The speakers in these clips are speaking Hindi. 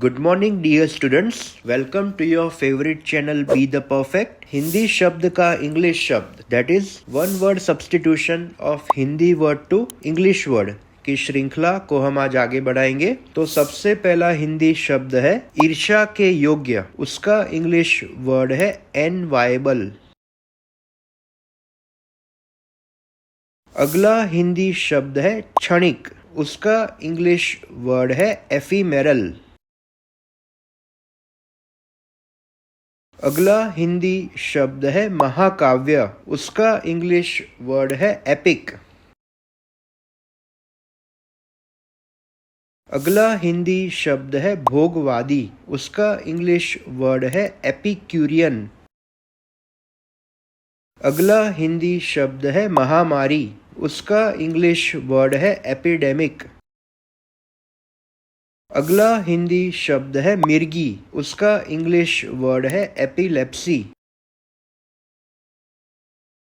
Good morning dear students, welcome to your favourite channel be the perfect. Hindi शब्द का इंग्लिश शब्द that is one word substitution of Hindi word to English word की श्रृंखला को हम आज आगे बढ़ाएंगे। तो सबसे पहला हिंदी शब्द है ईर्ष्या के योग्य। उसका इंग्लिश वर्ड है एनवायबल। अगला हिंदी शब्द है क्षणिक। उसका इंग्लिश वर्ड है एफीमेरल। अगला हिंदी शब्द है महाकाव्य। उसका इंग्लिश वर्ड है एपिक। अगला हिंदी शब्द है भोगवादी। उसका इंग्लिश वर्ड है एपिक्यूरियन। अगला हिंदी शब्द है महामारी। उसका इंग्लिश वर्ड है एपिडेमिक। अगला हिंदी शब्द है मिर्गी। उसका इंग्लिश वर्ड है एपिलेप्सी।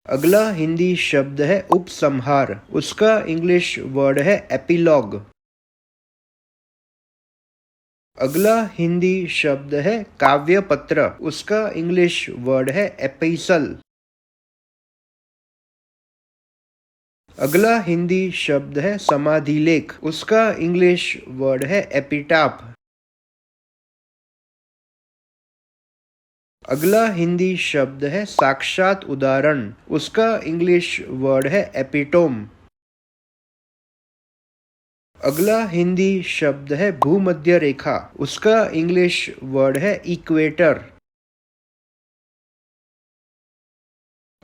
अगला हिंदी शब्द है उपसंहार। उसका इंग्लिश वर्ड है एपिलॉग। अगला हिंदी शब्द है काव्यपत्र। उसका इंग्लिश वर्ड है एपिसल। अगला हिंदी शब्द है समाधिलेख। उसका इंग्लिश वर्ड है एपिटाफ। अगला हिंदी शब्द है साक्षात उदाहरण। उसका इंग्लिश वर्ड है एपिटोम। अगला हिंदी शब्द है भूमध्य रेखा। उसका इंग्लिश वर्ड है इक्वेटर।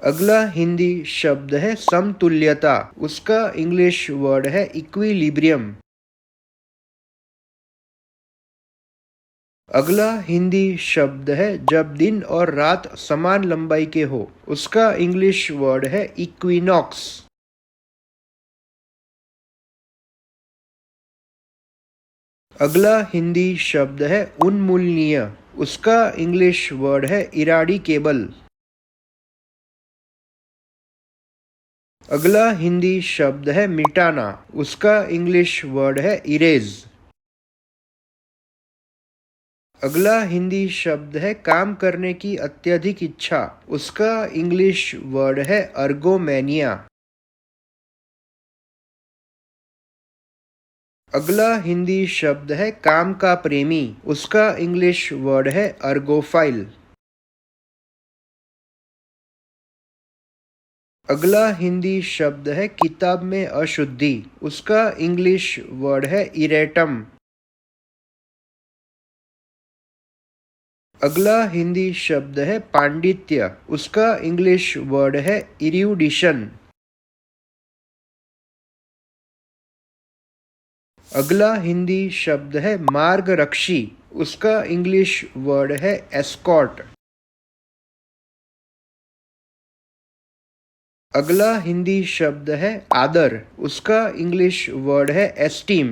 अगला हिंदी शब्द है समतुल्यता। उसका इंग्लिश वर्ड है इक्विलिब्रियम। अगला हिंदी शब्द है जब दिन और रात समान लंबाई के हो। उसका इंग्लिश वर्ड है इक्विनॉक्स। अगला हिंदी शब्द है उन्मूलनीय। उसका इंग्लिश वर्ड है इराडिकेबल। अगला हिंदी शब्द है मिटाना। उसका इंग्लिश वर्ड है इरेज। अगला हिंदी शब्द है काम करने की अत्यधिक इच्छा। उसका इंग्लिश वर्ड है अर्गोमेनिया। अगला हिंदी शब्द है काम का प्रेमी। उसका इंग्लिश वर्ड है अर्गोफाइल। अगला हिंदी शब्द है किताब में अशुद्धि। उसका इंग्लिश वर्ड है इरेटम। अगला हिंदी शब्द है पांडित्य। उसका इंग्लिश वर्ड है इरुडिशन। अगला हिंदी शब्द है मार्गरक्षी। उसका इंग्लिश वर्ड है एस्कॉर्ट। अगला हिंदी शब्द है आदर। उसका इंग्लिश वर्ड है एस्टीम।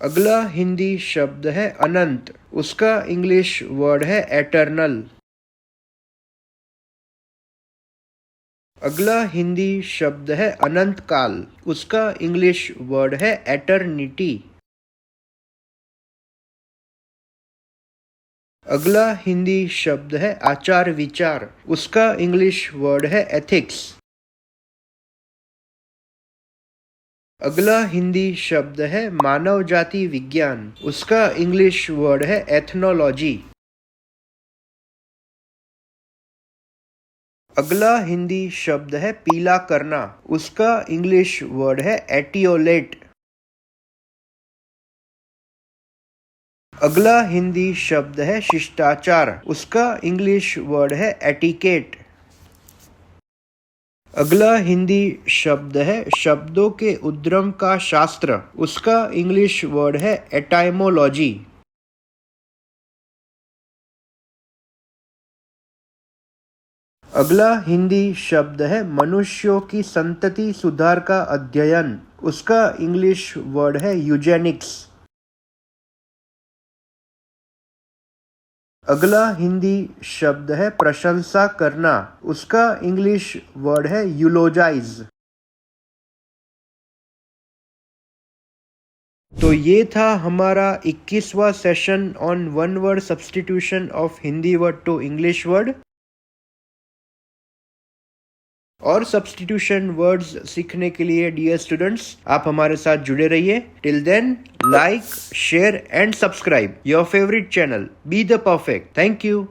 अगला हिंदी शब्द है अनंत। उसका इंग्लिश वर्ड है एटर्नल। अगला हिंदी शब्द है अनंत काल। उसका इंग्लिश वर्ड है एटर्निटी। अगला हिंदी शब्द है आचार विचार। उसका इंग्लिश वर्ड है एथिक्स। अगला हिंदी शब्द है मानव जाति विज्ञान। उसका इंग्लिश वर्ड है एथनोलॉजी। अगला हिंदी शब्द है पीला करना। उसका इंग्लिश वर्ड है एटियोलेट। अगला हिंदी शब्द है शिष्टाचार। उसका इंग्लिश वर्ड है एटिकेट। अगला हिंदी शब्द है शब्दों के उद्गम का शास्त्र। उसका इंग्लिश वर्ड है एटाइमोलॉजी। अगला हिंदी शब्द है मनुष्यों की संतति सुधार का अध्ययन। उसका इंग्लिश वर्ड है यूजेनिक्स। अगला हिंदी शब्द है प्रशंसा करना। उसका इंग्लिश वर्ड है यूलोजाइज। तो ये था हमारा 21वां session on one word substitution of Hindi word to English word. और सब्स्टिट्यूशन वर्ड्स सीखने के लिए डियर स्टूडेंट्स आप हमारे साथ जुड़े रहिए। Till then like, share and subscribe your favourite channel be the perfect. Thank you.